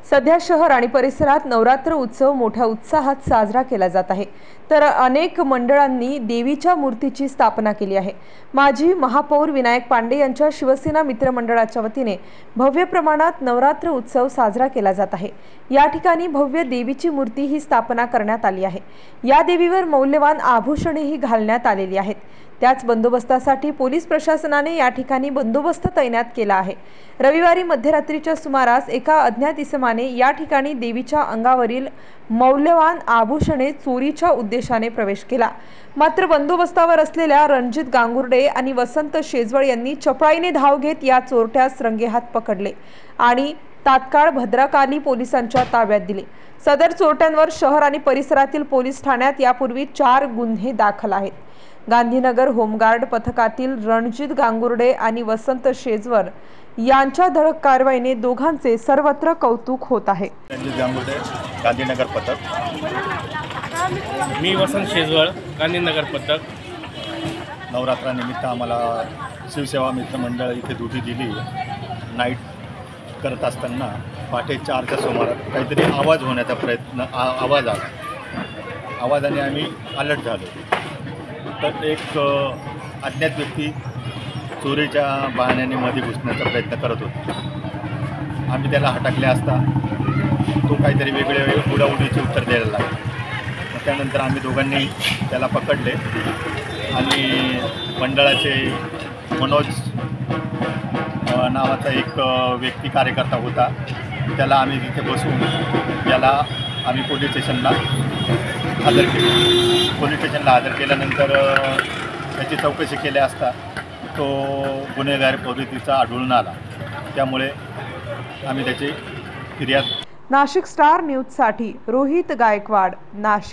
सध्या शहर आणि परिसरात नवरात्र उत्सव मोठ्या उत्साहात साजरा केला जात आहे। तर अनेक मंडळांनी देवीच्या मूर्तीची स्थापना केली आहे। माजी महापौर विनायक पांडे यांच्या शिवसेना मित्र मंडळाच्या वतीने भव्य प्रमाणात नवरात्र उत्सव साजरा केला जात आहे। या ठिकाणी भव्य देवीची मूर्ती ही स्थापना करण्यात आली आहे। या देवीवर मौल्यवान आभूषणेही घालण्यात आलेली आहेत। त्याच बंदोबस्तासाठी पोलीस प्रशासनाने या ठिकाणी बंदोबस्त तैनात केला आहे। रविवारी मध्यरात्रीच्या सुमारास एका अज्ञात इसमाने या ठिकाणी देवीच्या अंगावरील मौल्यवान आभूषणे चोरीच्या उद्देशाने प्रवेश केला। मात्र बंदोबस्तावर असलेल्या रणजित गांगुर्डे आणि वसंत शेजवळ यांनी चपळाईने धाव घेत या चोरट्यास रंगेहात पकडले आणि तात्काळ भद्रकाली पोलिसांच्या ताब्यात दिले। सदर चोरट्यांवर शहर आणि परिसरातील पोलीस ठाण्यात यापूर्वी 4 गुन्हे दाखल आहेत। गांधीनगर होमगार्ड पथकातील रणजित गांगुर्डे आणि वसंत शेजवळ यांच्या धडक कारवाईने दोघांचे सर्वत्र कौतुक होत आहे। रणजित गांगुर्डे, गांधीनगर पथक। मी वसंत शेजवळ, गांधीनगर पथक। नवरात्रानिमित्त आम्हाला शिवसेवा मित्र मंडळ इथे ड्युटी दिली। नाईट करत असताना पहाटे 4च्या सुमारास काहीतरी आवाज होण्याचा प्रयत्न आवाज आला। आवाजाने आम्ही अलर्ट झालो। तर एक अज्ञात व्यक्ती चोरीच्या बहाण्याने मध्ये घुसण्याचा प्रयत्न करत होता। आम्ही त्याला हटकले असता तो काहीतरी वेगळे उडाउडीचे उत्तर द्यायला लागला। त्यानंतर आम्ही दोघांनी त्याला पकडले आणि मंडळाचे मनोज नावाचा एक व्यक्ती कार्यकर्ता होता, त्याला आम्ही तिथे बसवून त्याला आम्ही पोलीस स्टेशनला हजर केले। पोलीस स्टेशनला हजर केल्यानंतर त्याची चौकशी केली असता तो गुन्हेगार प्रवृत्तीचा आढळून आला। त्यामुळे आम्ही त्याची फिर्याद। नाशिक स्टार न्यूजसाठी रोहित गायकवाड, नाशिक।